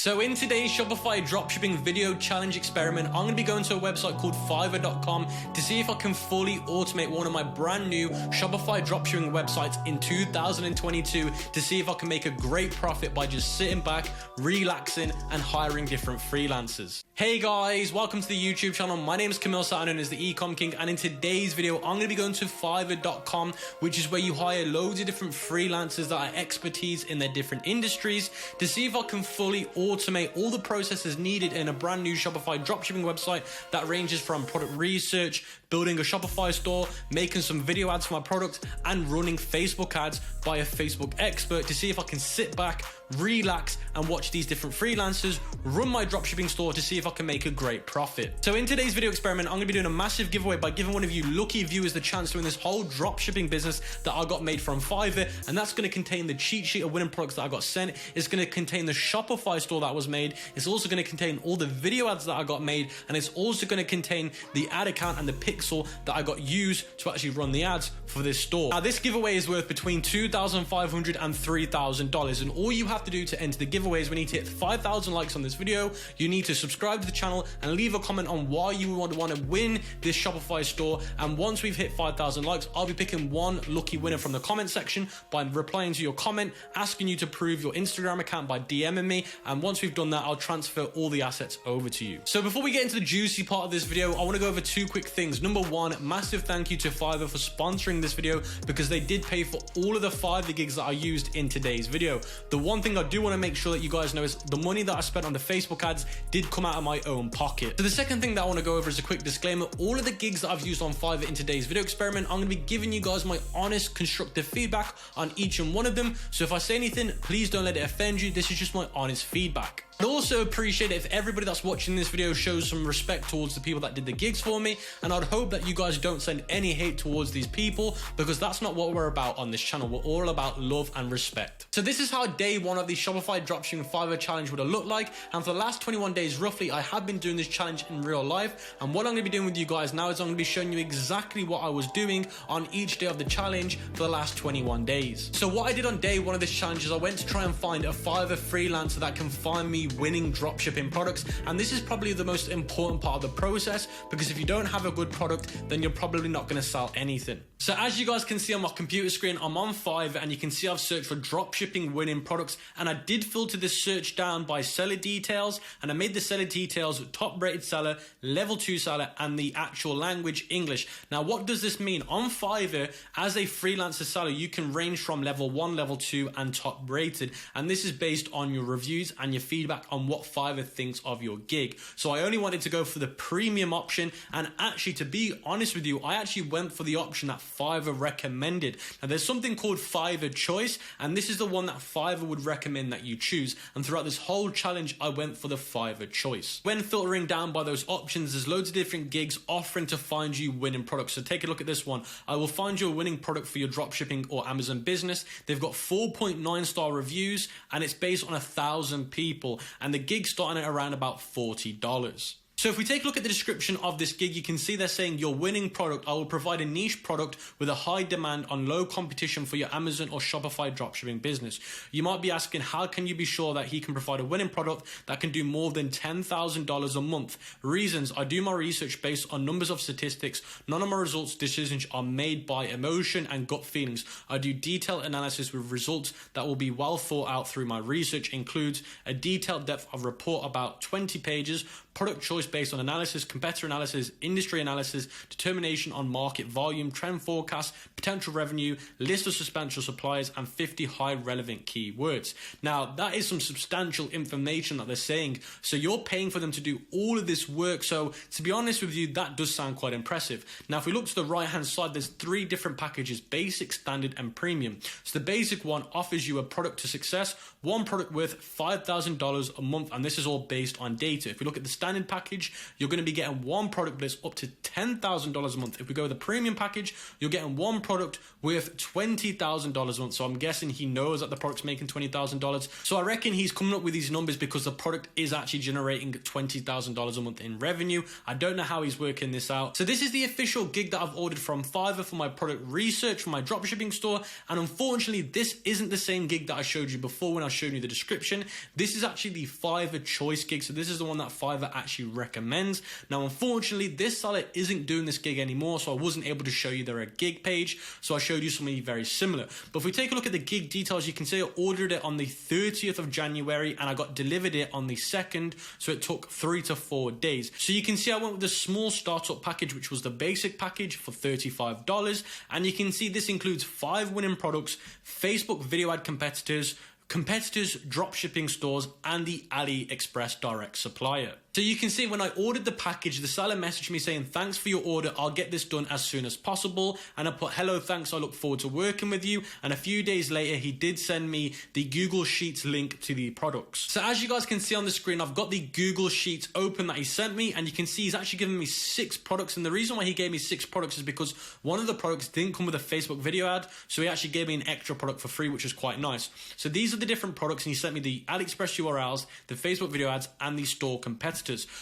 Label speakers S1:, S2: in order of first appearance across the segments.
S1: So in today's Shopify Dropshipping video challenge experiment, I'm going to be going to a website called FIVVER.com to see if I can fully automate one of my brand new Shopify Dropshipping websites in 2022 to see if I can make a great profit by just sitting back, relaxing, and hiring different freelancers. Hey guys, welcome to the YouTube channel. My name is Camille, known as the ECOM King, and in today's video, I'm going to be going to FIVVER.com, which is where you hire loads of different freelancers that are expertise in their different industries to see if I can fully automate all the processes needed in a brand new Shopify dropshipping website that ranges from product research, building a Shopify store, making some video ads for my product, and running Facebook ads by a Facebook expert to see if I can sit back, relax, and watch these different freelancers run my dropshipping store to see if I can make a great profit. So in today's video experiment, I'm going to be doing a massive giveaway by giving one of you lucky viewers the chance to win this whole dropshipping business that I got made from Fiverr, and that's going to contain the cheat sheet of winning products that I got sent. It's going to contain the Shopify store that was made. It's also going to contain all the video ads that I got made, and it's also going to contain the ad account and the pixel that I got used to actually run the ads for this store. Now this giveaway is worth between $2,500 and $3,000, and all you have to do to enter the giveaway is we need to hit 5,000 likes on this video. You need to subscribe to the channel and leave a comment on why you want to win this Shopify store, and once we've hit 5,000 likes, I'll be picking one lucky winner from the comment section by replying to your comment, asking you to prove your Instagram account by DMing me, and once we've done that, I'll transfer all the assets over to you. So before we get into the juicy part of this video, I want to go over two quick things. Number one, massive thank you to Fiverr for sponsoring this video because they did pay for all of the Fiverr gigs that I used in today's video. The one thing I do want to make sure that you guys know is the money that I spent on the Facebook ads did come out of my own pocket. So the second thing that I want to go over is a quick disclaimer. All of the gigs that I've used on Fiverr in today's video experiment, I'm going to be giving you guys my honest, constructive feedback on each and one of them. So if I say anything, please don't let it offend you. This is just my honest feedback. I'd also appreciate it if everybody that's watching this video shows some respect towards the people that did the gigs for me, and I'd hope that you guys don't send any hate towards these people because that's not what we're about on this channel. We're all about love and respect. So this is how day one of the Shopify Dropshipping Fiverr challenge would have looked like, and for the last 21 days roughly, I have been doing this challenge in real life, and what I'm going to be doing with you guys now is I'm going to be showing you exactly what I was doing on each day of the challenge for the last 21 days. So what I did on day one of this challenge is I went to try and find a Fiverr freelancer that can find me winning dropshipping products, and this is probably the most important part of the process because if you don't have a good product, then you're probably not going to sell anything. So as you guys can see on my computer screen, I'm on Fiverr, and you can see I've searched for dropshipping winning products, and I did filter this search down by seller details, and I made the seller details top rated seller, level 2 seller, and the actual language English. Now what does this mean? On Fiverr, as a freelancer seller, you can range from level 1, level 2, and top rated, and this is based on your reviews and your feedback on what Fiverr thinks of your gig. So I only wanted to go for the premium option, and actually, to be honest with you, I actually went for the option that Fiverr recommended. Now there's something called Fiverr Choice, and this is the one that Fiverr would recommend that you choose, and throughout this whole challenge I went for the Fiverr Choice. When filtering down by those options, there's loads of different gigs offering to find you winning products. So take a look at this one. I will find you a winning product for your dropshipping or Amazon business. They've got 4.9 star reviews, and it's based on 1,000 people, and the gig starting at around about $40. So if we take a look at the description of this gig, you can see they're saying your winning product, I will provide a niche product with a high demand on low competition for your Amazon or Shopify dropshipping business. You might be asking, how can you be sure that he can provide a winning product that can do more than $10,000 a month? Reasons: I do my research based on numbers of statistics. None of my decisions are made by emotion and gut feelings. I do detailed analysis with results that will be well thought out through my research, includes a detailed depth of report about 20 pages, product choice based on analysis, competitor analysis, industry analysis, determination on market volume, trend forecast, potential revenue, list of substantial suppliers, and 50 high relevant keywords. Now, that is some substantial information that they're saying. So you're paying for them to do all of this work. So to be honest with you, that does sound quite impressive. Now, if we look to the right-hand side, there's 3 different packages: basic, standard, and premium. So the basic one offers you a product to success, one product worth $5,000 a month, and this is all based on data. If we look at the standard package, package, you're going to be getting one product that's up to $10,000 a month. If we go with the premium package, you're getting one product worth $20,000 a month. So I'm guessing he knows that the product's making $20,000. So I reckon he's coming up with these numbers because the product is actually generating $20,000 a month in revenue. I don't know how he's working this out. So this is the official gig that I've ordered from Fiverr for my product research for my dropshipping store. And unfortunately, this isn't the same gig that I showed you before when I showed you the description. This is actually the Fiverr choice gig. So this is the one that Fiverr actually recommends. Now, unfortunately, this seller isn't doing this gig anymore, so I wasn't able to show you their gig page. So I showed you something very similar. But if we take a look at the gig details, you can see I ordered it on the 30th of January and I got delivered it on the 2nd. So it took 3 to 4 days. So you can see I went with the small startup package, which was the basic package for $35. And you can see this includes 5 winning products, Facebook video ad competitors, dropshipping stores, and the AliExpress direct supplier. So you can see when I ordered the package, the seller messaged me saying, thanks for your order, I'll get this done as soon as possible. And I put, hello, thanks, I look forward to working with you. And a few days later, he did send me the Google Sheets link to the products. So as you guys can see on the screen, I've got the Google Sheets open that he sent me, and you can see he's actually given me 6 products. And the reason why he gave me 6 products is because one of the products didn't come with a Facebook video ad. So he actually gave me an extra product for free, which is quite nice. So these are the different products, and he sent me the AliExpress URLs, the Facebook video ads, and the store competitors.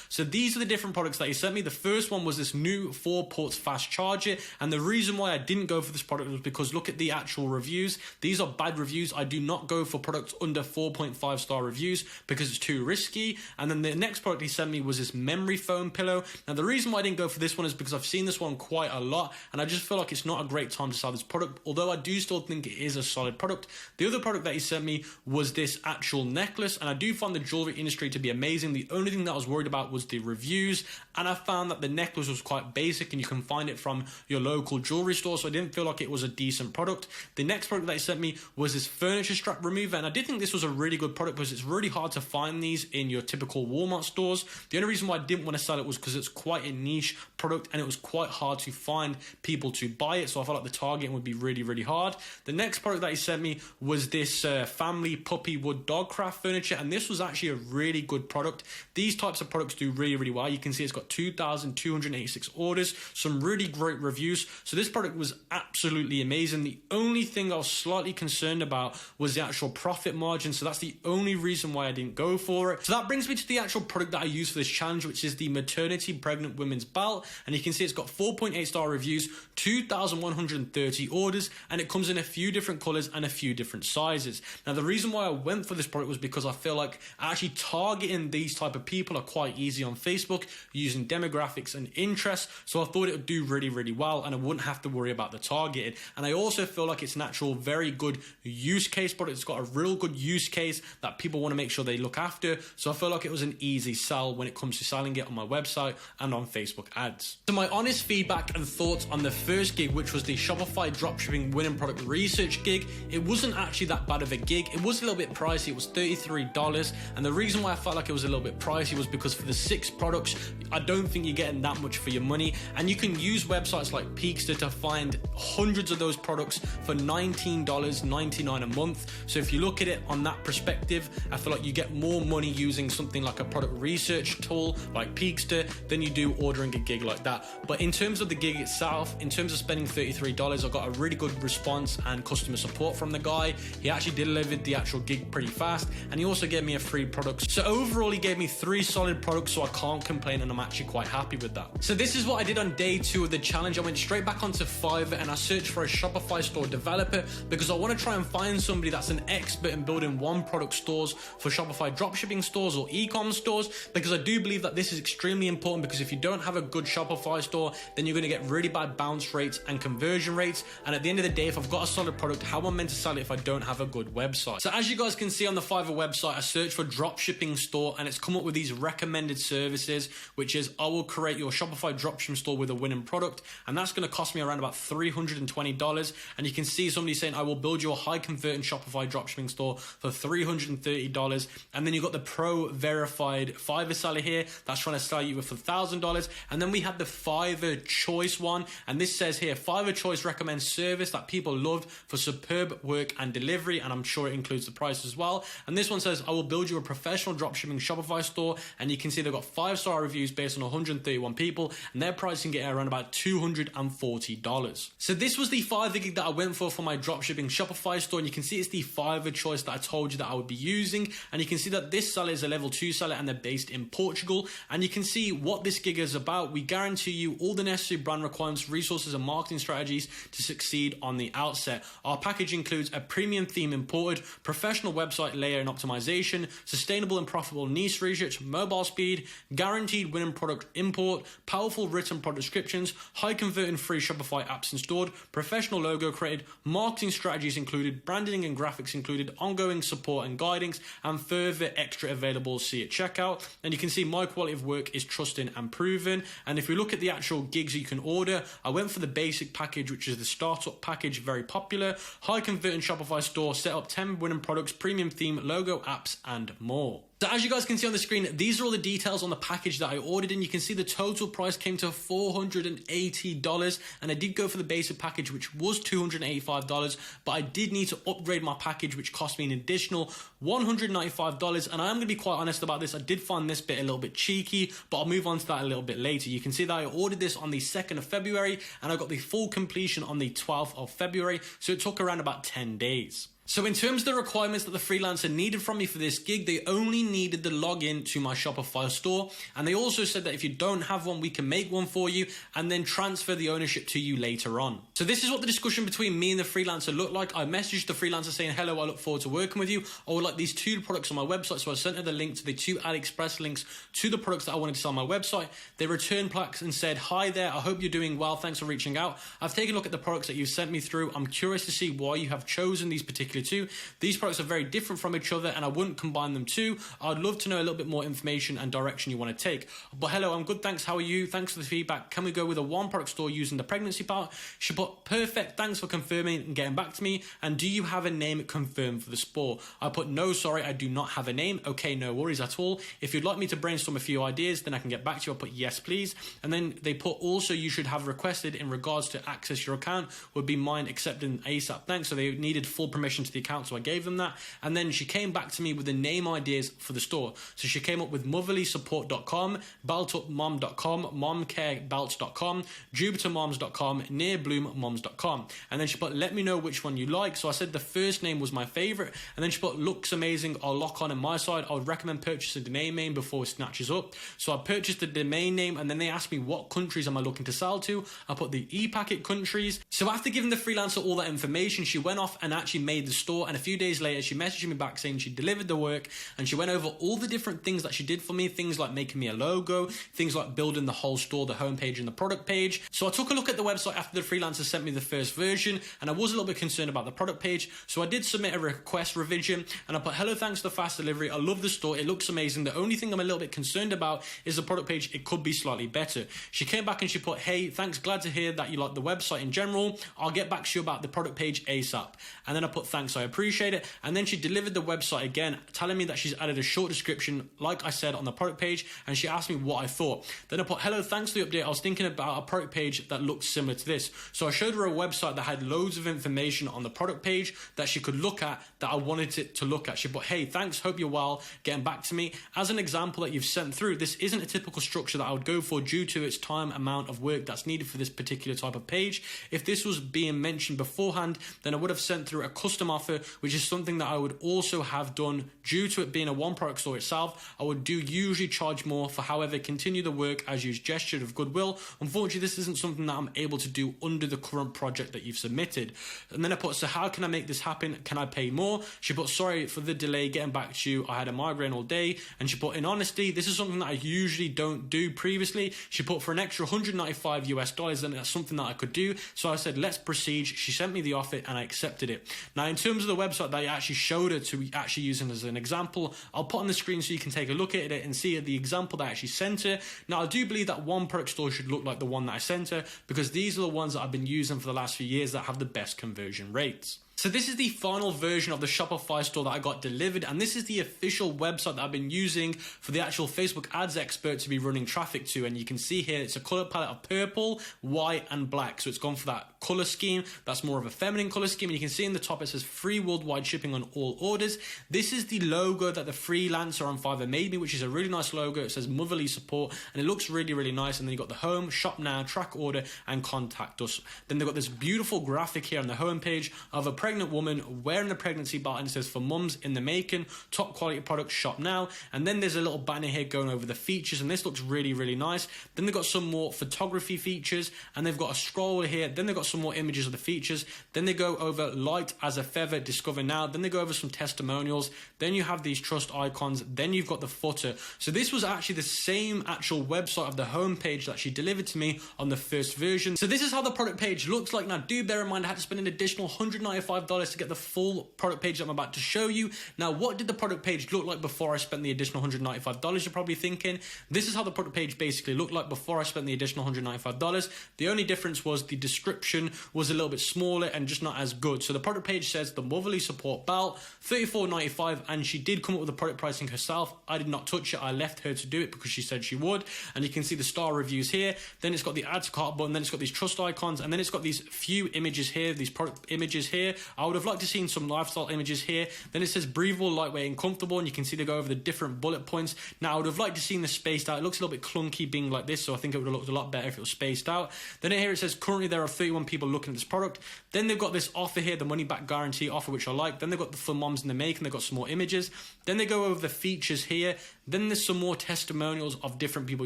S1: So these are the different products that he sent me. The first one was this new 4 ports fast charger, and the reason why I didn't go for this product was because look at the actual reviews. These are bad reviews. I do not go for products under 4.5 star reviews because it's too risky. And then the next product he sent me was this memory foam pillow. Now the reason why I didn't go for this one is because I've seen this one quite a lot, and I just feel like it's not a great time to sell this product, although I do still think it is a solid product. The other product that he sent me was this actual necklace, and I do find the jewelry industry to be amazing. The only thing that I was worried about was the reviews, and I found that the necklace was quite basic and you can find it from your local jewelry store, so I didn't feel like it was a decent product. The next product that he sent me was this furniture strap remover, and I did think this was a really good product because it's really hard to find these in your typical Walmart stores. The only reason why I didn't want to sell it was because it's quite a niche product and it was quite hard to find people to buy it, so I felt like the targeting would be really, really hard. The next product that he sent me was this family puppy wood dog craft furniture, and this was actually a really good product. These types of products do really, really well. You can see it's got 2,286 orders, some really great reviews. So this product was absolutely amazing. The only thing I was slightly concerned about was the actual profit margin. So that's the only reason why I didn't go for it. So that brings me to the actual product that I used for this challenge, which is the maternity pregnant women's belt. And you can see it's got 4.8 star reviews, 2,130 orders, and it comes in a few different colors and a few different sizes. Now, the reason why I went for this product was because I feel like actually targeting these type of people are quite easy on Facebook using demographics and interests. So I thought it would do really, really well and I wouldn't have to worry about the targeting. And I also feel like it's an actual very good use case product. It's got a real good use case that people want to make sure they look after. So I feel like it was an easy sell when it comes to selling it on my website and on Facebook ads. So my honest feedback and thoughts on the first gig, which was the Shopify Dropshipping Winning Product Research gig, it wasn't actually that bad of a gig. It was a little bit pricey. It was $33. And the reason why I felt like it was a little bit pricey was because for the 6 products, I don't think you're getting that much for your money. And you can use websites like Peakster to find hundreds of those products for $19.99 a month. So if you look at it on that perspective, I feel like you get more money using something like a product research tool like Peakster than you do ordering a gig like that. But in terms of the gig itself, in terms of spending $33, I got a really good response and customer support from the guy. He actually delivered the actual gig pretty fast, and he also gave me a free product. So overall, he gave me 3 solid products, so I can't complain, and I'm actually quite happy with that. So this is what I did on day 2 of the challenge. I went straight back onto Fiverr and I searched for a Shopify store developer because I want to try and find somebody that's an expert in building one product stores for Shopify dropshipping stores or e-com stores, because I do believe that this is extremely important, because if you don't have a good Shopify store, then you're going to get really bad bounce rates and conversion rates. And at the end of the day, if I've got a solid product, how am I meant to sell it if I don't have a good website? So as you guys can see on the Fiverr website, I searched for dropshipping store and it's come up with these recommended services, which is I will create your Shopify dropshipping store with a winning product, and that's going to cost me around about $320. And you can see somebody saying I will build your high converting Shopify dropshipping store for $330. And then you've got the pro verified Fiverr seller here that's trying to sell you for $1,000. And then we have the Fiverr choice one, and this says here Fiverr choice recommends service that people love for superb work and delivery, and I'm sure it includes the price as well. And this one says I will build you a professional dropshipping Shopify store, and and you can see they've got 5-star reviews based on 131 people, and they're pricing it around about $240. So this was the Fiverr gig that I went for my dropshipping Shopify store, and you can see it's the Fiverr choice that I told you that I would be using, and you can see that this seller is a level 2 seller and they're based in Portugal, and you can see what this gig is about. We guarantee you all the necessary brand requirements, resources and marketing strategies to succeed on the outset. Our package includes a premium theme imported, professional website layer and optimization, sustainable and profitable niche research, mobile speed, guaranteed winning product import, powerful written product descriptions, high converting free Shopify apps installed, professional logo created, marketing strategies included, branding and graphics included, ongoing support and guidance, and further extra available see at checkout. And you can see my quality of work is trusted and proven. And if we look at the actual gigs you can order, I went for the basic package, which is the startup package, very popular, high converting Shopify store, set up 10 winning products, premium theme, logo, apps, and more. So as you guys can see on the screen, these are all the details on the package that I ordered, and you can see the total price came to $480, and I did go for the basic package, which was $285, but I did need to upgrade my package, which cost me an additional $195, and I am going to be quite honest about this. I did find this bit a little bit cheeky, but I'll move on to that a little bit later. You can see that I ordered this on the 2nd of February, and I got the full completion on the 12th of February, so it took around about 10 days. So in terms of the requirements that the freelancer needed from me for this gig, they only needed the login to my Shopify store. And they also said that if you don't have one, we can make one for you and then transfer the ownership to you later on. So this is what the discussion between me and the freelancer looked like. I messaged the freelancer saying, hello, I look forward to working with you. I would like these 2 products on my website. So I sent her the link to the 2 AliExpress links to the products that I wanted to sell on my website. They returned plaques and said, hi there, I hope you're doing well. Thanks for reaching out. I've taken a look at the products that you've sent me through. I'm curious to see why you have chosen these particular 2. These products are very different from each other and I wouldn't combine them too. I'd love to know a little bit more information and direction you want to take. But hello, I'm good, thanks. How are you? Thanks for the feedback. Can we go with a 1 product store using the pregnancy part? She put, perfect, thanks for confirming and getting back to me. And do you have a name confirmed for the store? I put, no, sorry, I do not have a name. Okay, no worries at all. If you'd like me to brainstorm a few ideas, then I can get back to you. I put, yes, please. And then they put, also, you should have requested in regards to access your account would be mine accepting ASAP. Thanks. So they needed full permission to the account, so I gave them that. And then she came back to me with the name ideas for the store. So she came up with motherlysupport.com, beltupmom.com, momcarebelts.com, jupitermoms.com, nearbloommoms.com. And then she put, let me know which one you like. So I said the first name was my favorite. And then she put, looks amazing. I'll lock on my side. I would recommend purchasing the domain name before it snatches up. So I purchased the domain name, and then they asked me what countries am I looking to sell to. I put the e-packet countries. So after giving the freelancer all that information, she went off and actually made the store. And a few days later, she messaged me back saying she delivered the work, and she went over all the different things that she did for me, things like making me a logo, things like building the whole store, the homepage and the product page. So I took a look at the website after the freelancer sent me the first version, and I was a little bit concerned about the product page. So I did submit a request revision, and I put, hello, thanks for the fast delivery. I love the store. It looks amazing. The only thing I'm a little bit concerned about is the product page. It could be slightly better. She came back and she put, hey, thanks. Glad to hear that you like the website in general. I'll get back to you about the product page ASAP. And then I put, thanks, I appreciate it. And then she delivered the website again, telling me that she's added a short description, like I said, on the product page, and she asked me what I thought. Then I put, hello, thanks for the update. I was thinking about a product page that looks similar to this. So I showed her a website that had loads of information on the product page that she could look at, that I wanted it to look at. She put, hey, thanks, hope you're well, getting back to me. As an example that you've sent through, this isn't a typical structure that I would go for due to its time amount of work that's needed for this particular type of page. If this was being mentioned beforehand, then I would have sent through a custom offer, which is something that I would also have done due to it being a 1 product store itself. I would usually charge more for, however, continue the work as you gesture of goodwill. Unfortunately, this isn't something that I'm able to do under the current project that you've submitted. And then I put, so how can I make this happen? Can I pay more? She put, sorry for the delay getting back to you. I had a migraine all day. And she put, in honesty, this is something that I usually don't do previously. She put, for an extra $195 US, and that's something that I could do. So I said, let's proceed. She sent me the offer and I accepted it. Now, in terms of the website that I actually showed her to actually using as an example, I'll put on the screen so you can take a look at it and see the example that I actually sent her. Now, I do believe that 1 product store should look like the one that I sent her, because these are the ones that I've been using for the last few years that have the best conversion rates. So this is the final version of the Shopify store that I got delivered, and this is the official website that I've been using for the actual Facebook ads expert to be running traffic to. And you can see here it's a color palette of purple, white and black, so it's gone for that that color scheme. That's more of a feminine color scheme. And you can see in the top, it says free worldwide shipping on all orders. This is the logo that the freelancer on Fiverr made me, which is a really nice logo. It says motherly support and it looks really, really nice. And then you got the home, shop now, track order, and contact us. Then they've got this beautiful graphic here on the home page of a pregnant woman wearing a pregnancy belt, and it says for mums in the making, top quality products, shop now. And then there's a little banner here going over the features, and this looks really, really nice. Then they've got some more photography features, and they've got a scroll here. Then they've got some more images of the features. Then they go over light as a feather, discover now. Then they go over some testimonials. Then you have these trust icons. Then you've got the footer. So this was actually the same actual website of the home page that she delivered to me on the first version. So this is how the product page looks like. Now do bear in mind I had to spend an additional $195 to get the full product page that I'm about to show you. Now what did the product page look like before I spent the additional $195? You're probably thinking. This is how the product page basically looked like before I spent the additional $195. The only difference was the description was a little bit smaller and just not as good. So the product page says the motherly support belt, $34.95, and she did come up with the product pricing herself. I did not touch it. I left her to do it because she said she would. And you can see the star reviews here. Then it's got the add to cart button. Then it's got these trust icons, and then it's got these few images here, these product images here. I would have liked to seen some lifestyle images here. Then it says breathable, lightweight, and comfortable, and you can see they go over the different bullet points. Now I would have liked to seen the spaced out. It looks a little bit clunky being like this, so I think it would have looked a lot better if it was spaced out. Then here it says currently there are 31 people looking at this product. Then they've got this offer here, the money back guarantee offer, which I like. Then they've got the for moms in the making. They've got some more images. Then they go over the features here. Then there's some more testimonials of different people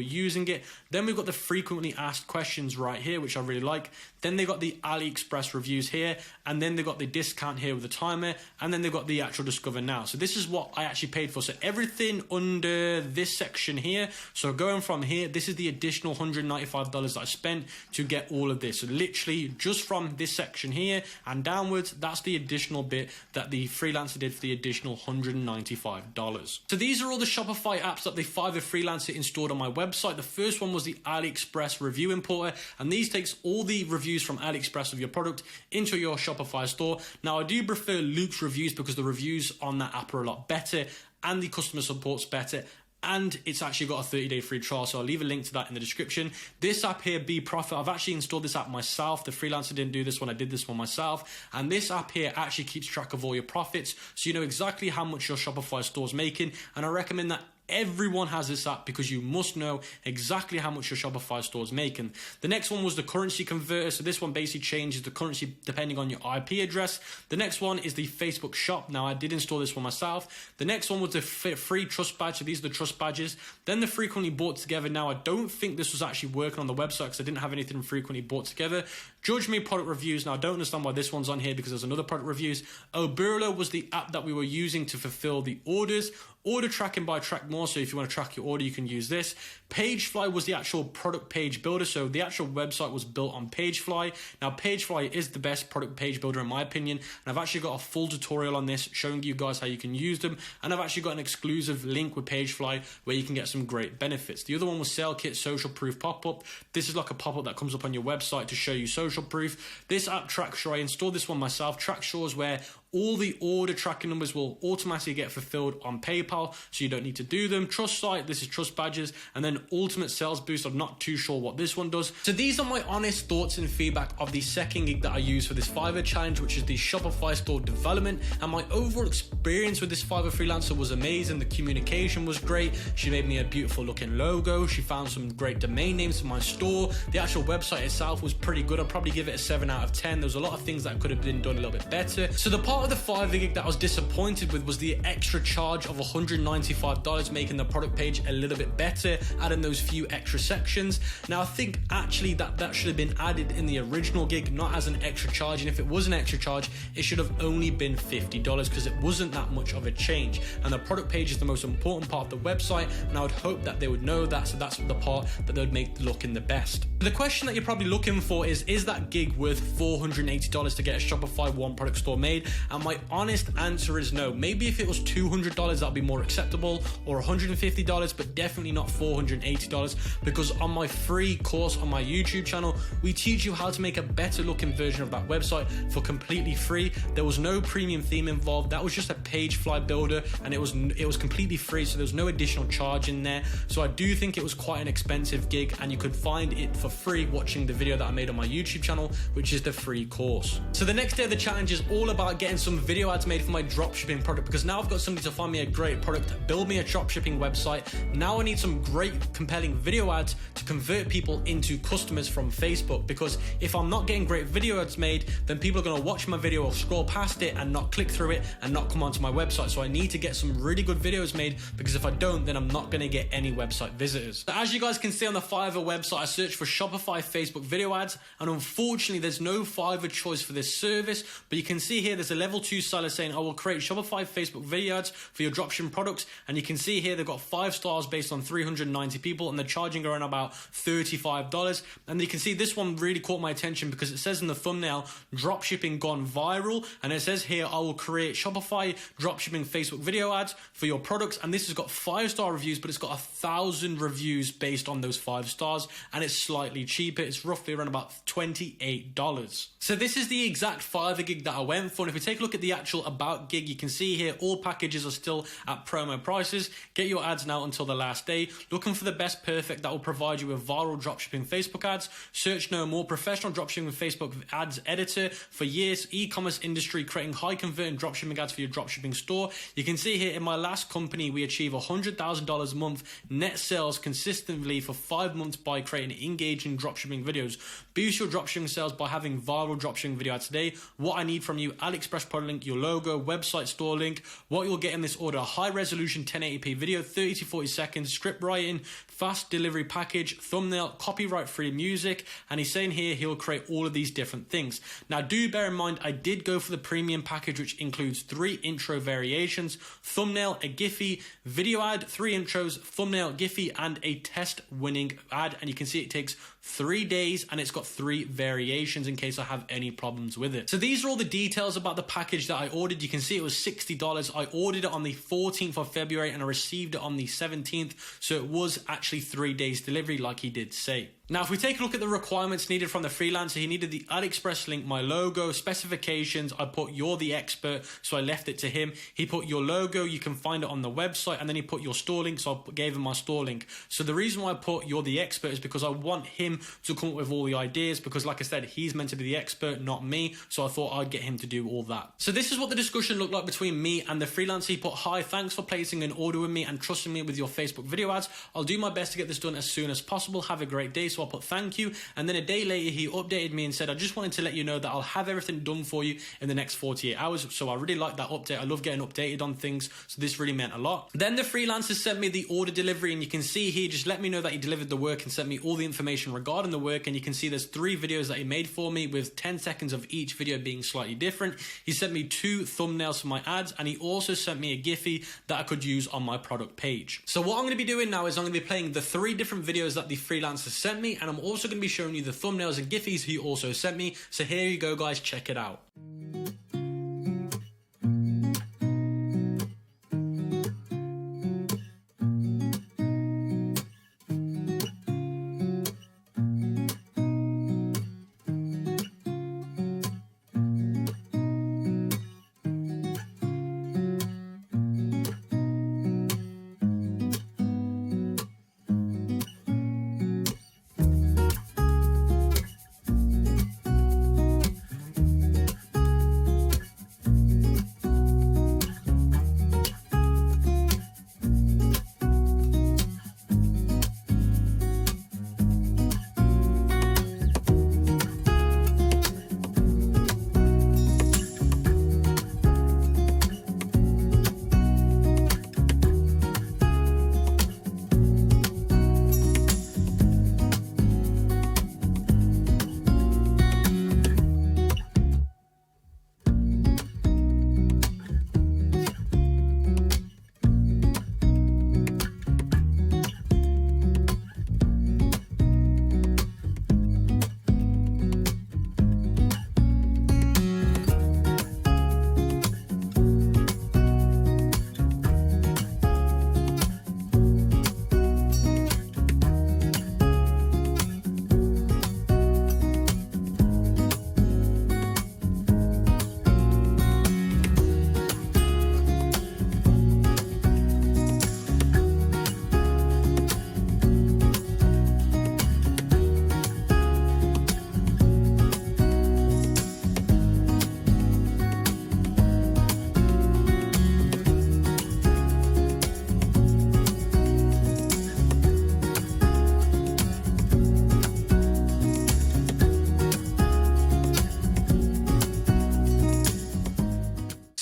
S1: using it. Then we've got the frequently asked questions right here, which I really like. Then they've got the AliExpress reviews here. And then they've got the discount here with the timer. And then they've got the actual discover now. So this is what I actually paid for. So everything under this section here. So going from here, this is the additional $195 that I spent to get all of this. So literally just from this section here and downwards, that's the additional bit that the freelancer did for the additional $195. So these are all the Shopify apps that the Fiverr freelancer installed on my website. The first one was the AliExpress review importer, and these takes all the reviews from AliExpress of your product into your Shopify store. Now I do prefer Luke's reviews because the reviews on that app are a lot better and the customer support's better. And it's actually got a 30-day free trial, so I'll leave a link to that in the description. This app here, Be Profit, I've actually installed this app myself. The freelancer didn't do this one, I did this one myself. And this app here actually keeps track of all your profits, so you know exactly how much your Shopify store is making. And I recommend that everyone has this app because you must know exactly how much your Shopify store is making. The next one was the currency converter. So this one basically changes the currency depending on your IP address. The next one is the Facebook shop. Now I did install this one myself. The next one was the free trust badge. So these are the trust badges. Then the frequently bought together. Now I don't think this was actually working on the website because I didn't have anything frequently bought together. Judge me product reviews. Now I don't understand why this one's on here because there's another product reviews. Oberlo was the app that we were using to fulfill the orders. Order tracking by Track More, so if you want to track your order, you can use this. Pagefly was the actual product page builder, so the actual website was built on Pagefly. Now, Pagefly is the best product page builder in my opinion, and I've actually got a full tutorial on this showing you guys how you can use them, and I've actually got an exclusive link with Pagefly where you can get some great benefits. The other one was Sale Kit Social Proof Pop-Up. This is like a pop-up that comes up on your website to show you social proof. This app, Tracksure, I installed this one myself. Tracksure is where all the order tracking numbers will automatically get fulfilled on PayPal, so you don't need to do them. Trust Site, this is Trust Badges, and then Ultimate Sales Boost, I'm not too sure what this one does. So these are my honest thoughts and feedback of the second gig that I used for this Fiverr challenge, which is the Shopify store development, and my overall experience with this Fiverr freelancer was amazing. The communication was great. She made me a beautiful looking logo. She found some great domain names for my store. The actual website itself was pretty good. I'd probably give it a 7 out of 10. There was a lot of things that could have been done a little bit better. So the part of the Fiverr gig that I was disappointed with was the extra charge of $195, making the product page a little bit better, adding those few extra sections. Now I think actually that should have been added in the original gig, not as an extra charge, and if it was an extra charge, it should have only been $50 because it wasn't that much of a change. And the product page is the most important part of the website, and I would hope that they would know that, so that's the part that they would make looking the best. The question that you're probably looking for is that gig worth $480 to get a Shopify one product store made? And my honest answer is no. Maybe if it was $200, that'd be more acceptable, or $150, but definitely not $480, because on my free course on my YouTube channel, we teach you how to make a better looking version of that website for completely free. There was no premium theme involved. That was just a Pagefly builder, and it was completely free, so there was no additional charge in there. So I do think it was quite an expensive gig, and you could find it for free watching the video that I made on my YouTube channel, which is the free course. So the next day of the challenge is all about getting some video ads made for my dropshipping product, because now I've got somebody to find me a great product, build me a dropshipping website. Now I need some great compelling video ads to convert people into customers from Facebook, because if I'm not getting great video ads made, then people are going to watch my video or scroll past it and not click through it and not come onto my website. So I need to get some really good videos made, because if I don't, then I'm not going to get any website visitors. So as you guys can see on the Fiverr website, I searched for Shopify Facebook video ads, and unfortunately there's no Fiverr choice for this service, but you can see here there's a level 2 seller saying I will create Shopify Facebook video ads for your dropshipping products, and you can see here they've got 5 stars based on 390 people, and they're charging around about $35. And you can see this one really caught my attention because it says in the thumbnail, dropshipping gone viral, and it says here I will create Shopify dropshipping Facebook video ads for your products, and this has got 5-star reviews, but it's got 1,000 reviews based on those 5 stars, and it's slightly cheaper. It's roughly around about $28. So this is the exact Fiverr gig that I went for, and if we take a look at the actual about gig, you can see here all packages are still at promo prices. Get your ads now until the last day. Looking for the best perfect that will provide you with viral dropshipping Facebook ads. Search no more, professional dropshipping with Facebook ads editor for years, e-commerce industry, creating high converting dropshipping ads for your dropshipping store. You can see here in my last company, we achieve $100,000 a month net sales consistently for 5 months by creating engaging dropshipping videos. Boost your dropshipping sales by having viral dropshipping video ads today. What I need from you: AliExpress product link, your logo, website store link. What you'll get in this order: a high resolution 1080p video, 30 to 40 seconds, script writing, fast delivery package, thumbnail, copyright free music. And he's saying here he'll create all of these different things. Now do bear in mind, I did go for the premium package, which includes 3 intro variations: thumbnail, a Giphy, video ad, 3 intros, thumbnail, Giphy, and a test winning ad. And you can see it takes 3 days, and it's got 3 variations in case I have any problems with it. So these are all the details about the package that I ordered. You can see it was $60. I ordered it on the 14th of February and I received it on the 17th. So it was actually 3 days delivery, like he did say. Now, if we take a look at the requirements needed from the freelancer, he needed the AliExpress link, my logo, specifications. I put "you're the expert," so I left it to him. He put your logo, you can find it on the website, and then he put your store link, so I gave him my store link. So the reason why I put "you're the expert" is because I want him to come up with all the ideas, because like I said, he's meant to be the expert, not me. So I thought I'd get him to do all that. So this is what the discussion looked like between me and the freelancer. He put, "Hi, thanks for placing an order with me and trusting me with your Facebook video ads. I'll do my best to get this done as soon as possible. Have a great day." So I put "thank you." And then a day later, he updated me and said, "I just wanted to let you know that I'll have everything done for you in the next 48 hours. So I really like that update. I love getting updated on things. So this really meant a lot. Then the freelancer sent me the order delivery, and you can see he just let me know that he delivered the work and sent me all the information regarding the work. And you can see there's 3 videos that he made for me, with 10 seconds of each video being slightly different. He sent me 2 thumbnails for my ads, and he also sent me a Giphy that I could use on my product page. So what I'm going to be doing now is I'm going to be playing the 3 different videos that the freelancer sent me, and I'm also going to be showing you the thumbnails and Giphies he also sent me. So here you go, guys, check it out.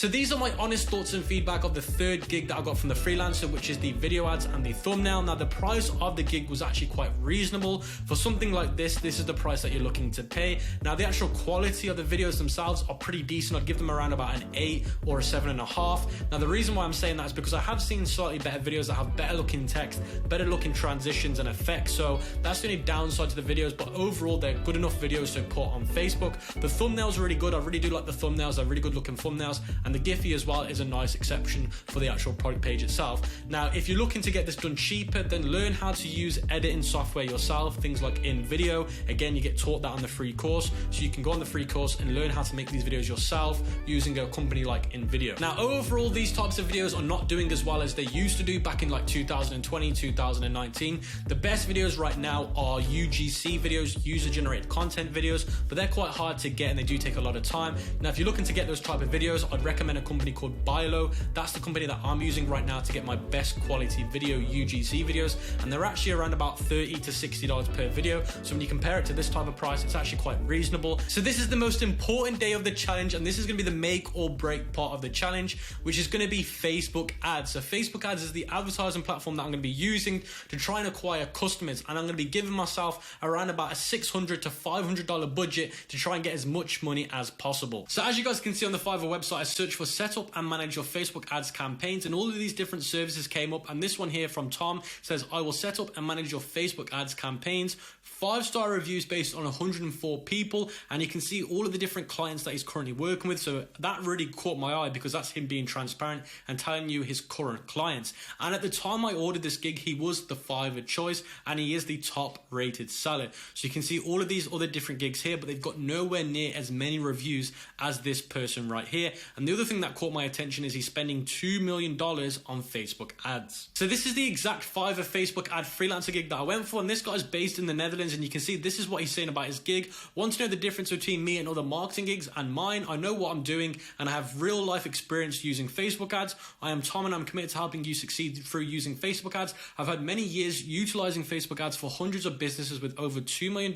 S1: So these are my honest thoughts and feedback of the third gig that I got from the freelancer, which is the video ads and the thumbnail. Now the price of the gig was actually quite reasonable. For something like this is the price that you're looking to pay. Now the actual quality of the videos themselves are pretty decent. I'd give them around about an 8 or a 7.5. Now the reason why I'm saying that is because I have seen slightly better videos that have better looking text, better looking transitions and effects. So that's the only downside to the videos, but overall they're good enough videos to put on Facebook. The thumbnails are really good. I really do like the thumbnails. They're really good looking thumbnails. And the Giphy as well is a nice exception for the actual product page itself. Now, if you're looking to get this done cheaper, then learn how to use editing software yourself, things like InVideo. Again, you get taught that on the free course. So you can go on the free course and learn how to make these videos yourself using a company like InVideo. Now, overall, these types of videos are not doing as well as they used to do back in like 2020, 2019. The best videos right now are UGC videos, user-generated content videos, but they're quite hard to get and they do take a lot of time. Now, if you're looking to get those type of videos, I'd recommend a company called Oberlo. That's the company that I'm using right now to get my best quality video UGC videos, and they're actually around about $30 to $60 per video. So when you compare it to this type of price, it's actually quite reasonable. So this is the most important day of the challenge, and this is going to be the make or break part of the challenge, which is going to be Facebook ads. So Facebook ads is the advertising platform that I'm going to be using to try and acquire customers, and I'm going to be giving myself around about a $600 to $500 budget to try and get as much money as possible. So as you guys can see on the Fiverr website, I searched for set up and manage your Facebook ads campaigns, and all of these different services came up, and this one here from Tom says, I will set up and manage your Facebook ads campaigns. 5-star reviews based on 104 people, and you can see all of the different clients that he's currently working with. So that really caught my eye because that's him being transparent and telling you his current clients. And at the time I ordered this gig, he was the Fiverr choice, and he is the top rated seller. So you can see all of these other different gigs here, but they've got nowhere near as many reviews as this person right here. And the other thing that caught my attention is he's spending $2 million on Facebook ads. So this is the exact Fiverr Facebook ad freelancer gig that I went for, and this guy is based in the Netherlands, and you can see this is what he's saying about his gig. Want to know the difference between me and other marketing gigs and mine? I know what I'm doing, and I have real life experience using Facebook ads. I am Tom, and I'm committed to helping you succeed through using Facebook ads. I've had many years utilizing Facebook ads for hundreds of businesses with over $2 million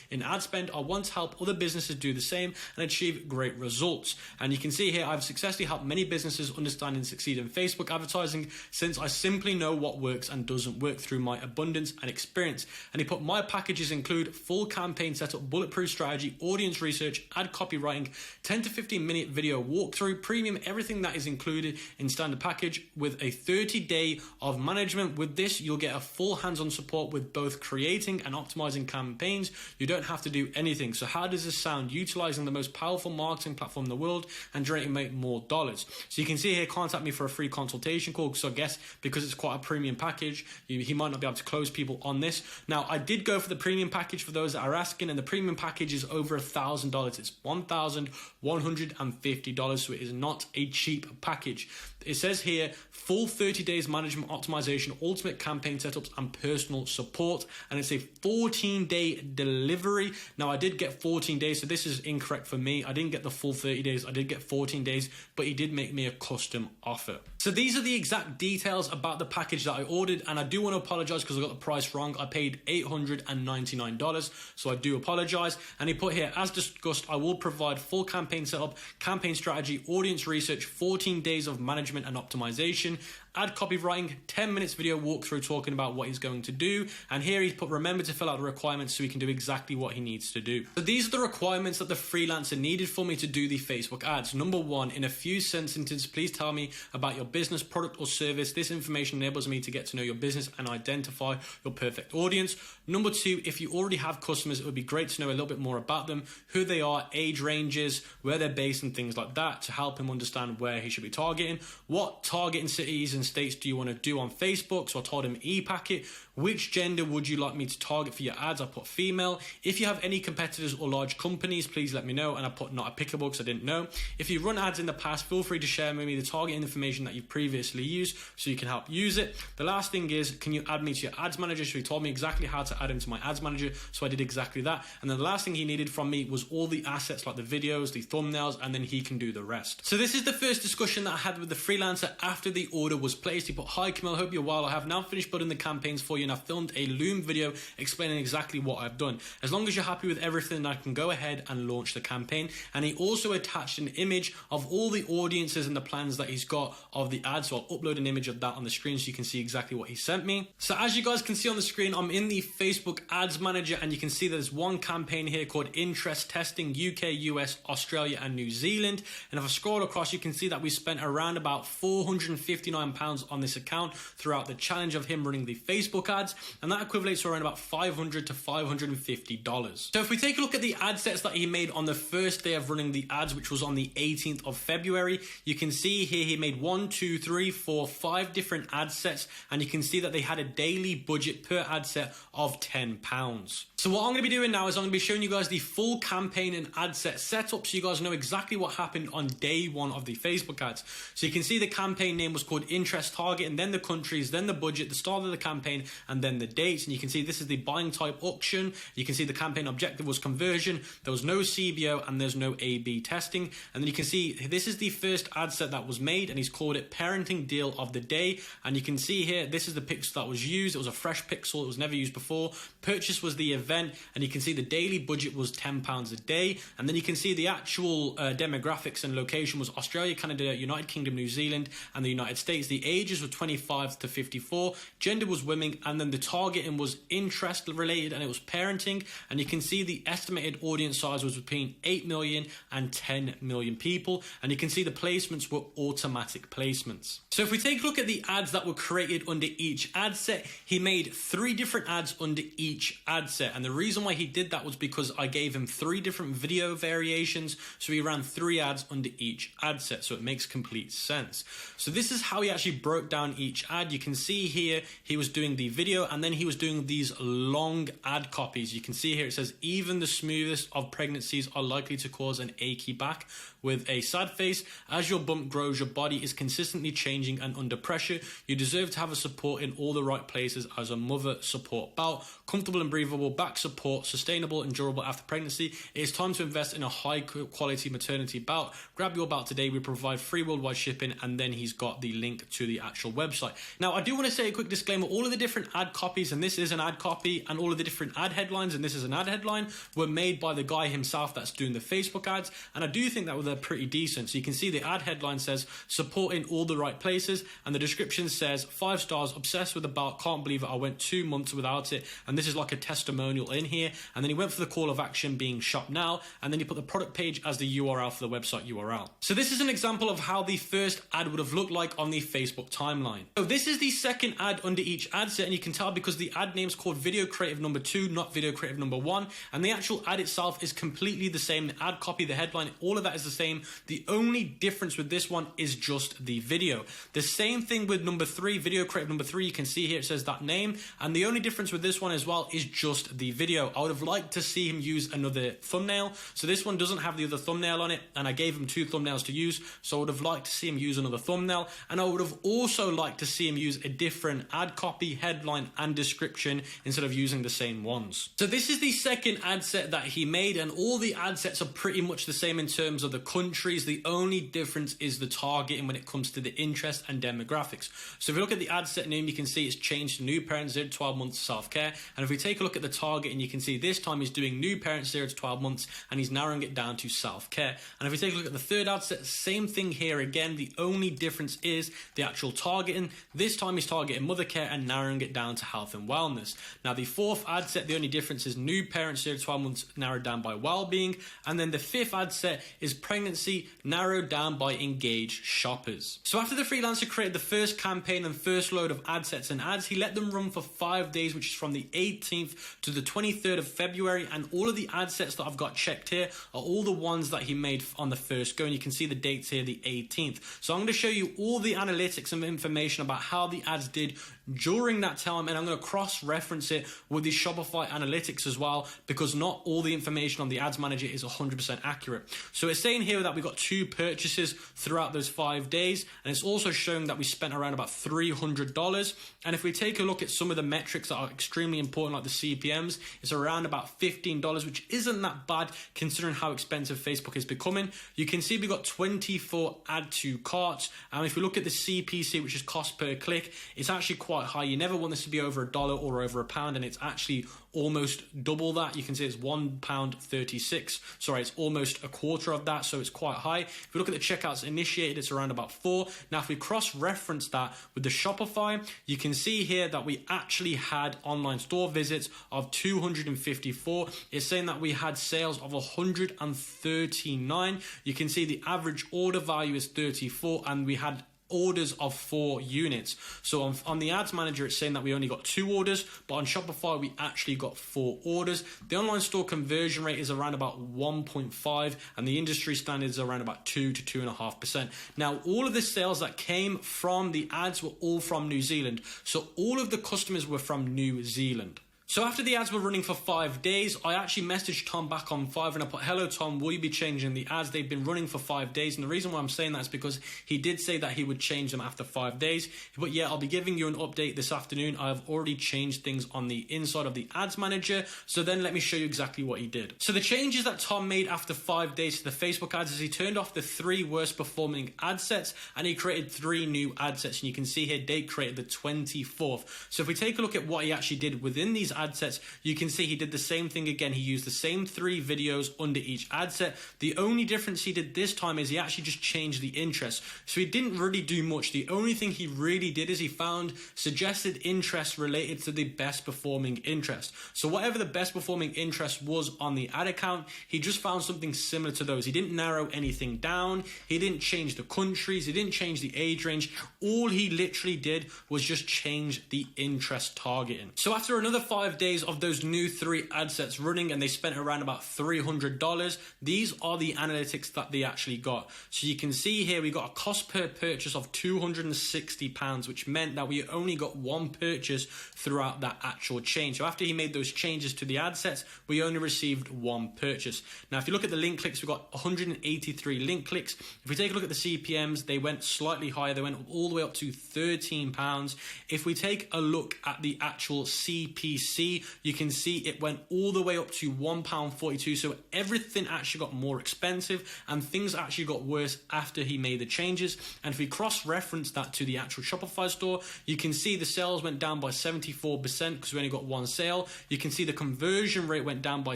S1: in ad spend. I want to help other businesses do the same and achieve great results. And you can see here, I've successfully helped many businesses understand and succeed in Facebook advertising, since I simply know what works and doesn't work through my abundance and experience. And he put, my packages include full campaign setup, bulletproof strategy, audience research, ad copywriting, 10 to 15 minute video walkthrough, premium, everything that is included in standard package with a 30-day of management. With this, you'll get a full hands-on support with both creating and optimizing campaigns. You don't have to do anything. So how does this sound? Utilizing the most powerful marketing platform in the world and generating more dollars. So you can see here, contact me for a free consultation call. So I guess because it's quite a premium package, he might not be able to close people on this. Now, I did go for the premium package for those that are asking, and the premium package is over $1,000. It's $1,150, so it is not a cheap package. It says here, full 30 days management optimization, ultimate campaign setups, and personal support. And it's a 14-day delivery. Now, I did get 14 days, so this is incorrect for me. I didn't get the full 30 days. I did get 14 days, but he did make me a custom offer. So these are the exact details about the package that I ordered, and I do want to apologize because I got the price wrong. I paid $899, so I do apologize. And he put here, as discussed, I will provide full campaign setup, campaign strategy, audience research, 14 days of management and optimization, ad copywriting, 10 minutes video walkthrough talking about what he's going to do. And here he's put, remember to fill out the requirements so he can do exactly what he needs to do. So these are the requirements that the freelancer needed for me to do the Facebook ads. Number one, in a few sentences, please tell me about your business, product, or service. This information enables me to get to know your business and identify your perfect audience. Number two, if you already have customers, it would be great to know a little bit more about them, who they are, age ranges, where they're based, and things like that to help him understand where he should be targeting. What targeting cities and states do you want to do on Facebook? So I told him e-packet. Which gender would you like me to target for your ads? I put female. If you have any competitors or large companies, please let me know. And I put not applicable because I didn't know. If you've run ads in the past, feel free to share with me the targeting information that you've previously used so you can help use it. The last thing is, can you add me to your ads manager? So he told me exactly how to add him to my ads manager. So I did exactly that. And then the last thing he needed from me was all the assets like the videos, the thumbnails, and then he can do the rest. So this is the first discussion that I had with the freelancer after the order was placed. He put, hi Camille, hope you're well. I have now finished building the campaigns for you, and I filmed a Loom video explaining exactly what I've done. As long as you're happy with everything, I can go ahead and launch the campaign. And he also attached an image of all the audiences and the plans that he's got of the ads. So I'll upload an image of that on the screen so you can see exactly what he sent me. So as you guys can see on the screen, I'm in the Facebook Ads Manager, and you can see there's one campaign here called Interest Testing UK, US, Australia and New Zealand. And if I scroll across, you can see that we spent around about £459 on this account throughout the challenge of him running the Facebook ads, and that equates to around about $500 to $550. So if we take a look at the ad sets that he made on the first day of running the ads, which was on the 18th of February, you can see here he made 5 different ad sets, and you can see that they had a daily budget per ad set of £10. So what I'm going to be doing now is I'm going to be showing you guys the full campaign and ad set setup so you guys know exactly what happened on day one of the Facebook ads. So you can see the campaign name was called Interest Target, and then the countries, then the budget, the start of the campaign, and then the dates. And you can see this is the buying type auction. You can see the campaign objective was conversion. There was no CBO and there's no A/B testing. And then you can see this is the first ad set that was made, and he's called it Parenting Deal of the Day. And you can see here, this is the pixel that was used. It was a fresh pixel. It was never used before. Purchase was the event, and you can see the daily budget was £10 a day. And then you can see the actual demographics and location was Australia, Canada, United Kingdom, New Zealand, and the United States. The ages were 25 to 54. Gender was women, and then the targeting was interest related, and it was parenting. And you can see the estimated audience size was between 8 million and 10 million people. And you can see the placements were automatic placements. So if we take a look at the ads that were created under each ad set, he made 3 different ads under each ad set. And the reason why he did that was because I gave him 3 different video variations. So he ran 3 ads under each ad set. So it makes complete sense. So this is how he actually broke down each ad. You can see here he was doing the video, and then he was doing these long ad copies. You can see here it says, even the smoothest of pregnancies are likely to cause an achy back with a sad face. As your bump grows, your body is consistently changing and under pressure. You deserve to have a support in all the right places as a mother support belt, comfortable and breathable back support, sustainable and durable after pregnancy. It is time to invest in a high quality maternity belt. Grab your belt today. We provide free worldwide shipping, and then he's got the link to the actual website. Now, I do want to say a quick disclaimer. All of the different ad copies, and this is an ad copy, and all of the different ad headlines, and this is an ad headline, were made by the guy himself that's doing the Facebook ads, and I do think that they're pretty decent. So you can see the ad headline says, support in all the right places, and the description says, 5 stars, obsessed with the belt, can't believe it, I went 2 months without it, and this is like a testimonial in here. And then he went for the call of action being shop now, and then he put the product page as the URL for the website URL. So this is an example of how the first ad would have looked like on the Facebook timeline. So this is the second ad under each ad set, and you can tell because the ad name's called Video Creative Number 2, not Video Creative Number 1, and the actual ad itself is completely the same. The ad copy, the headline, all of that is the same. The only difference with this one is just the video. The same thing with number 3, Video Creative Number 3, you can see here it says that name, and the only difference with this one as well is just the video. I would have liked to see him use another thumbnail. So this one doesn't have the other thumbnail on it, and I gave him 2 thumbnails to use, so I would have liked to see him use another thumbnail, and I would have also liked to see him use a different ad copy, headline, and description instead of using the same ones. So this is the second ad set that he made, and all the ad sets are pretty much the same in terms of the countries. The only difference is the targeting when it comes to the interest and demographics. So if you look at the ad set name, you can see it's changed to new parents 0 to 12 months self-care, and if we take a look at the targeting, you can see this time he's doing new parents 0 to 12 months, and he's narrowing it down to self-care. And if we take a look at the third ad set, same thing here again. The only difference is the actual targeting. This time he's targeting mother care and narrowing it down to health and wellness. Now the fourth ad set, the only difference is new parents 0 to 12 months narrowed down by well-being, and then the fifth ad set is pregnancy narrowed down by engaged shoppers. So after the freelancer created the first campaign and first load of ad sets and ads, he let them run for 5 days, which is from the 18th to the 23rd of February, and all of the ad sets that I've got checked here are all the ones that he made on the first go, and you can see the dates here, the 18th. So I'm going to show you all the analytics and information about how the ads did during that time, and I'm going to cross-reference it with the Shopify analytics as well, because not all the information on the ads manager is 100% accurate. So it's saying here that we got 2 purchases throughout those 5 days, and it's also showing that we spent around about $300. And if we take a look at some of the metrics that are extremely important, like the CPMs, it's around about $15, which isn't that bad considering how expensive Facebook is becoming. You can see we got 24 add to carts, and if we look at the CPC, which is cost per click, it's actually quite quite high. You never want this to be over $1 or over £1, and it's actually almost double that. You can see it's £1.36. Sorry, it's almost a quarter of that, so it's quite high. If we look at the checkouts initiated, it's around about 4. Now, if we cross-reference that with the Shopify, you can see here that we actually had online store visits of 254. It's saying that we had sales of 139. You can see the average order value is 34, and we had orders of 4 units. So on the ads manager, it's saying that we only got 2 orders, but on Shopify, we actually got 4 orders. The online store conversion rate is around about 1.5, and the industry standard is around about 2 to 2.5%. Now, all of the sales that came from the ads were all from New Zealand. So all of the customers were from New Zealand. So after the ads were running for 5 days, I actually messaged Tom back on Fiverr and I put, hello Tom, will you be changing the ads? They've been running for 5 days. And the reason why I'm saying that is because he did say that he would change them after 5 days. But yeah, I'll be giving you an update this afternoon. I've already changed things on the inside of the ads manager. So then let me show you exactly what he did. So the changes that Tom made after 5 days to the Facebook ads is he turned off the 3 worst performing ad sets and he created 3 new ad sets. And you can see here, date created the 24th. So if we take a look at what he actually did within these ad sets, you can see he did the same thing again. He used the same 3 videos under each ad set. The only difference he did this time is he actually just changed the interest. So he didn't really do much. The only thing he really did is he found suggested interest related to the best performing interest. So whatever the best performing interest was on the ad account, he just found something similar to those. He didn't narrow anything down. He didn't change the countries. He didn't change the age range. All he literally did was just change the interest targeting. So after another 5 days of those new 3 ad sets running, and they spent around about $300, these are the analytics that they actually got. So you can see here we got a cost per purchase of £260, which meant that we only got 1 purchase throughout that actual change. So after he made those changes to the ad sets, we only received 1 purchase. Now if you look at the link clicks, we got 183 link clicks. If we take a look at the CPMs, they went slightly higher. They went all the way up to £13. If we take a look at the actual CPC, you can see it went all the way up to £1.42. So everything actually got more expensive and things actually got worse after he made the changes. And if we cross-reference that to the actual Shopify store, you can see the sales went down by 74% because we only got 1 sale. You can see the conversion rate went down by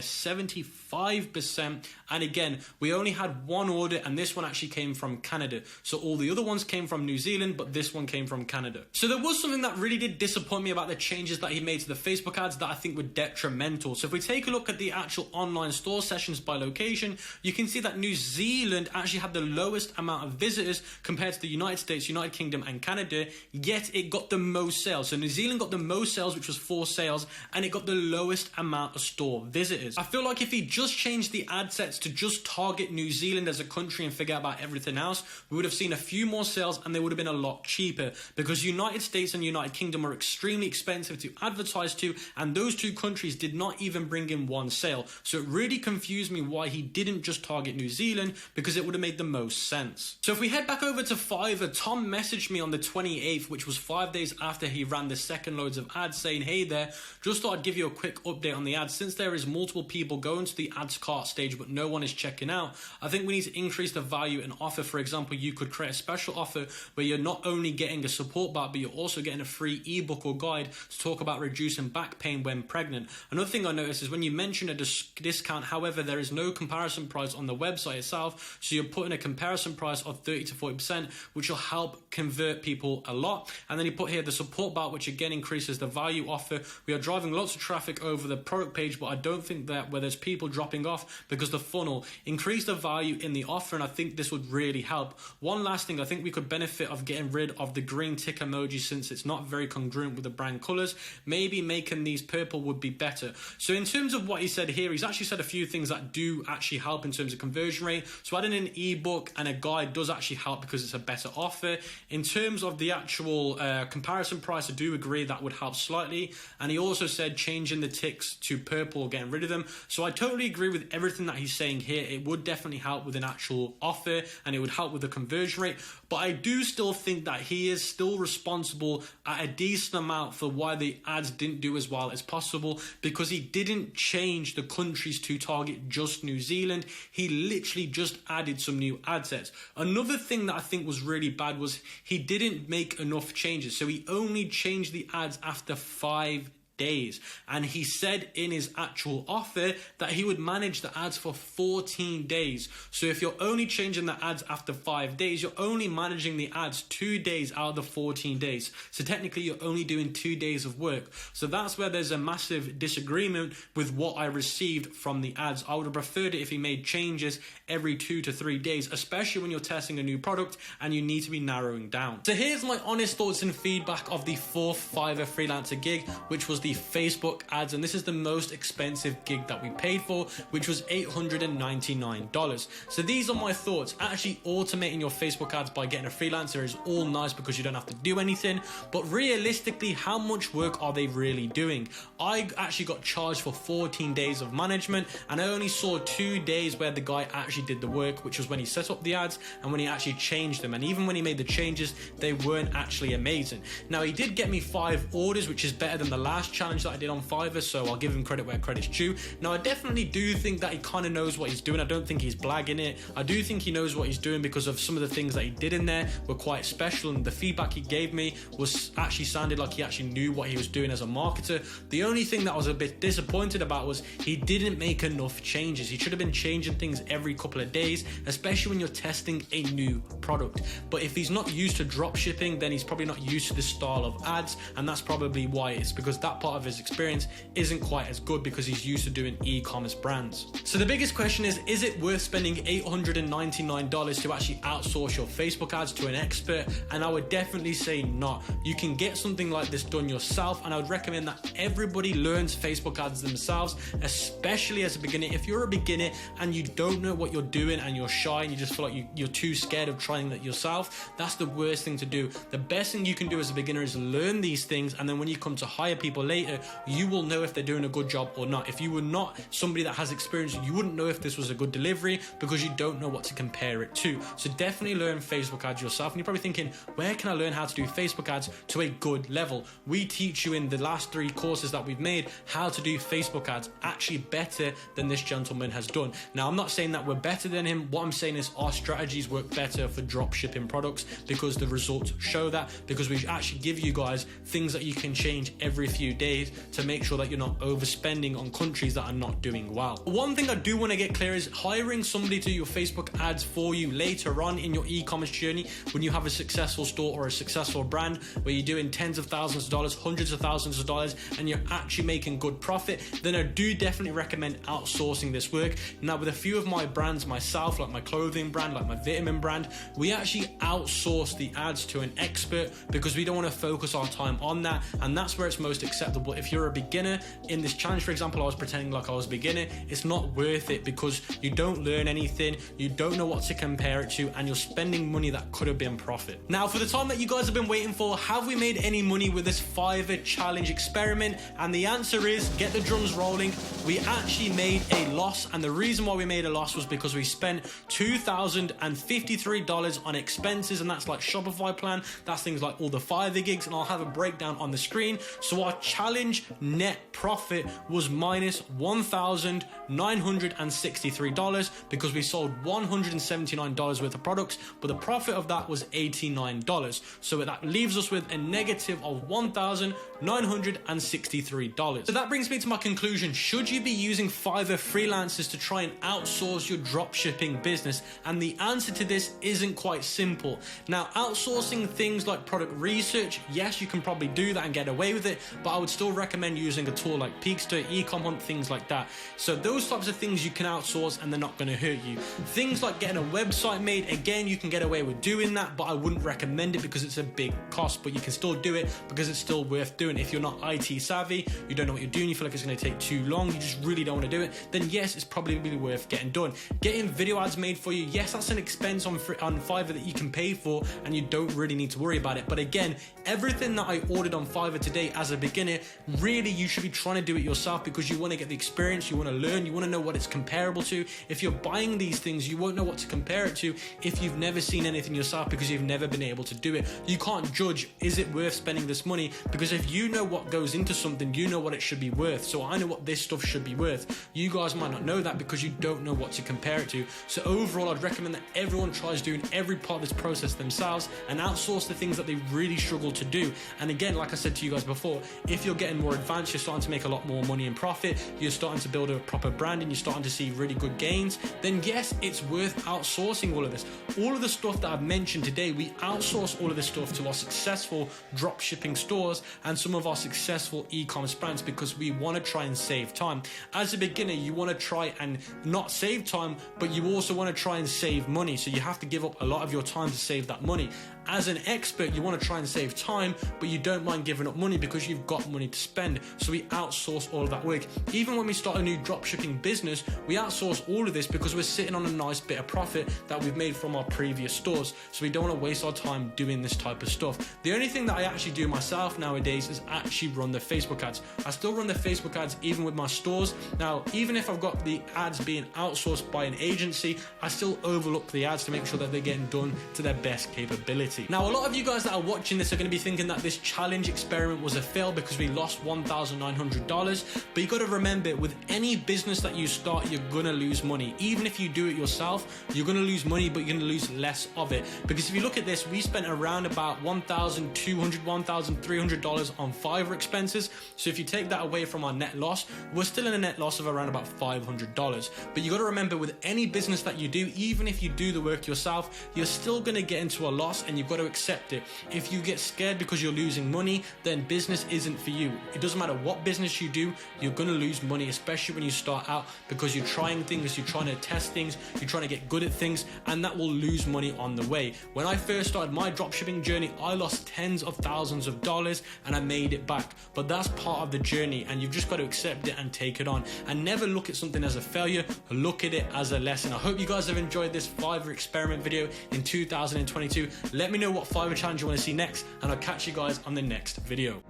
S1: 75%. And again, we only had 1 order, and this one actually came from Canada. So all the other ones came from New Zealand, but this one came from Canada. So there was something that really did disappoint me about the changes that he made to the Facebook ads that I think were detrimental. So if we take a look at the actual online store sessions by location, you can see that New Zealand actually had the lowest amount of visitors compared to the United States, United Kingdom and Canada, yet it got the most sales. So New Zealand got the most sales, which was 4 sales, and it got the lowest amount of store visitors. I feel like if he just changed the ad sets to just target New Zealand as a country and forget about everything else, we would have seen a few more sales and they would have been a lot cheaper, because United States and United Kingdom are extremely expensive to advertise to, and those 2 countries did not even bring in 1 sale. So it really confused me why he didn't just target New Zealand, because it would have made the most sense. So if we head back over to Fiverr, Tom messaged me on the 28th, which was 5 days after he ran the second loads of ads, saying, hey there, just thought I'd give you a quick update on the ads. Since there is multiple people going to the ads cart stage but no one is checking out, I think we need to increase the value and offer. For example, you could create a special offer where you're not only getting a support bot, but you're also getting a free ebook or guide to talk about reducing back pain when pregnant. Another thing I noticed is when you mention a discount, however, there is no comparison price on the website itself, so you're putting a comparison price of 30 to 40%, which will help convert people a lot. And then you put here the support bot, which again increases the value offer. We are driving lots of traffic over the product page, but I don't think that where there's people dropping off because the funnel, increase the value in the offer, and I think this would really help. One last thing, I think we could benefit of getting rid of the green tick emoji since it's not very congruent with the brand colors. Maybe making these purple would be better. So in terms of what he said here, he's actually said a few things that do actually help in terms of conversion rate. So adding an ebook and a guide does actually help because it's a better offer. In terms of the actual comparison price, I do agree that would help slightly. And he also said changing the ticks to purple or getting rid of them. So I totally agree with everything that he's saying here. It would definitely help with an actual offer and it would help with the conversion rate. but I do still think that he is still responsible at a decent amount for why the ads didn't do as well as possible, because he didn't change the countries to target just New Zealand. He literally just added some new ad sets. Another thing that I think was really bad was he didn't make enough changes. So he only changed the ads after 5 days, and he said in his actual offer that he would manage the ads for 14 days. So if you're only changing the ads after 5 days, you're only managing the ads 2 days out of the 14 days. So technically you're only doing 2 days of work. So that's where there's a massive disagreement with what I received from the ads. I would have preferred it if he made changes every 2 to 3 days, especially when you're testing a new product and you need to be narrowing down. So here's my honest thoughts and feedback of the 4th Fiverr freelancer gig, which was the Facebook ads, and this is the most expensive gig that we paid for, which was $899. So these are my thoughts. Actually automating your Facebook ads by getting a freelancer is all nice because you don't have to do anything, but realistically, how much work are they really doing? I actually got charged for 14 days of management, and I only saw 2 days where the guy actually did the work, which was when he set up the ads and when he actually changed them. And even when he made the changes, they weren't actually amazing. Now he did get me 5 orders, which is better than the last challenge that I did on Fiverr, so I'll give him credit where credit's due. Now I definitely do think that he kind of knows what he's doing. I don't think he's blagging it. I do think he knows what he's doing because of some of the things that he did in there were quite special, and the feedback he gave me was actually sounded like he actually knew what he was doing as a marketer. The only thing that I was a bit disappointed about was he didn't make enough changes. He should have been changing things every couple of days, especially when you're testing a new product. But if he's not used to drop shipping, then he's probably not used to this style of ads, and that's probably why. It's because that part of his experience isn't quite as good because he's used to doing e-commerce brands. So the biggest question is it worth spending $899 to actually outsource your Facebook ads to an expert? And I would definitely say not. You can get something like this done yourself, and I would recommend that everybody learns Facebook ads themselves, especially as a beginner. If you're a beginner and you don't know what you're doing and you're shy and you just feel like you're too scared of trying that yourself, that's the worst thing to do. The best thing you can do as a beginner is learn these things, and then when you come to hire people later, you will know if they're doing a good job or not. If you were not somebody that has experience, you wouldn't know if this was a good delivery because you don't know what to compare it to. So definitely learn Facebook ads yourself. And you're probably thinking, where can I learn how to do Facebook ads to a good level? We teach you in the last 3 courses that we've made how to do Facebook ads actually better than this gentleman has done. Now, I'm not saying that we're better than him. What I'm saying is our strategies work better for drop shipping products because the results show that, because we actually give you guys things that you can change every few days to make sure that you're not overspending on countries that are not doing well. One thing I do want to get clear is hiring somebody to do your Facebook ads for you later on in your e-commerce journey, when you have a successful store or a successful brand where you're doing tens of thousands of dollars, hundreds of thousands of dollars, and you're actually making good profit, then I do definitely recommend outsourcing this work. Now, with a few of my brands myself, like my clothing brand, like my vitamin brand, we actually outsource the ads to an expert because we don't want to focus our time on that, and that's where it's most acceptable. If you're a beginner in this challenge, for example, I was pretending like I was a beginner, it's not worth it because you don't learn anything, you don't know what to compare it to, and you're spending money that could have been profit. Now, for the time that you guys have been waiting for, have we made any money with this Fiverr challenge experiment? And the answer is, get the drums rolling, we actually made a loss. And the reason why we made a loss was because we spent $2,053 on expenses, and that's like Shopify plan, that's things like all the Fiverr gigs, and I'll have a breakdown on the screen. So our challenge net profit was minus $1,963 because we sold $179 worth of products, but the profit of that was $89. So that leaves us with a negative of $1,963. So that brings me to my conclusion. Should you be using Fiverr freelancers to try and outsource your dropshipping business? And the answer to this isn't quite simple. Now, outsourcing things like product research, yes, you can probably do that and get away with it, but I would still recommend using a tool like Peakster, ECOM Hunt, things like that. So those types of things you can outsource and they're not going to hurt you. Things like getting a website made, again, you can get away with doing that, but I wouldn't recommend it because it's a big cost, but you can still do it because it's still worth doing. If you're not IT savvy, you don't know what you're doing, you feel like it's going to take too long, you just really don't want to do it, then yes, it's probably really worth getting done. Getting video ads made for you, yes, that's an expense on Fiverr that you can pay for and you don't really need to worry about it. But again, everything that I ordered on Fiverr today as a beginner it. Really, you should be trying to do it yourself because you want to get the experience, you want to learn, you want to know what it's comparable to. If you're buying these things, you won't know what to compare it to if you've never seen anything yourself because you've never been able to do it. You can't judge, is it worth spending this money? Because if you know what goes into something, you know what it should be worth. So I know what this stuff should be worth. You guys might not know that because you don't know what to compare it to. So overall, I'd recommend that everyone tries doing every part of this process themselves and outsource the things that they really struggle to do. And again, like I said to you guys before, if you're getting more advanced, you're starting to make a lot more money and profit, you're starting to build a proper brand and you're starting to see really good gains, then yes, it's worth outsourcing all of this. All of the stuff that I've mentioned today, we outsource all of this stuff to our successful drop shipping stores and some of our successful e-commerce brands because we want to try and save time. As a beginner, you want to try and not save time, but you also want to try and save money. So you have to give up a lot of your time to save that money. As an expert, you want to try and save time, but you don't mind giving up money because you've got money to spend. So we outsource all of that work. Even when we start a new dropshipping business, we outsource all of this because we're sitting on a nice bit of profit that we've made from our previous stores. So we don't want to waste our time doing this type of stuff. The only thing that I actually do myself nowadays is actually run the Facebook ads. I still run the Facebook ads even with my stores. Now, even if I've got the ads being outsourced by an agency, I still overlook the ads to make sure that they're getting done to their best capability. Now, a lot of you guys that are watching this are going to be thinking that this challenge experiment was a fail because we lost $1,900. But you got to remember, with any business that you start, you're going to lose money. Even if you do it yourself, you're going to lose money, but you're going to lose less of it. Because if you look at this, we spent around about $1,200, $1,300 on Fiverr expenses. So if you take that away from our net loss, we're still in a net loss of around about $500. But you got to remember, with any business that you do, even if you do the work yourself, you're still going to get into a loss and you've got to accept it. If you get scared because you're losing money, then business isn't for you. It doesn't matter what business you do, you're going to lose money, especially when you start out, because you're trying things, you're trying to test things, you're trying to get good at things, and that will lose money on the way. When I first started my dropshipping journey, I lost tens of thousands of dollars and I made it back. But that's part of the journey and you've just got to accept it and take it on. And never look at something as a failure, look at it as a lesson. I hope you guys have enjoyed this Fiverr experiment video in 2022. Let me know what Fiverr challenge you want to see next, and I'll catch you guys on the next video.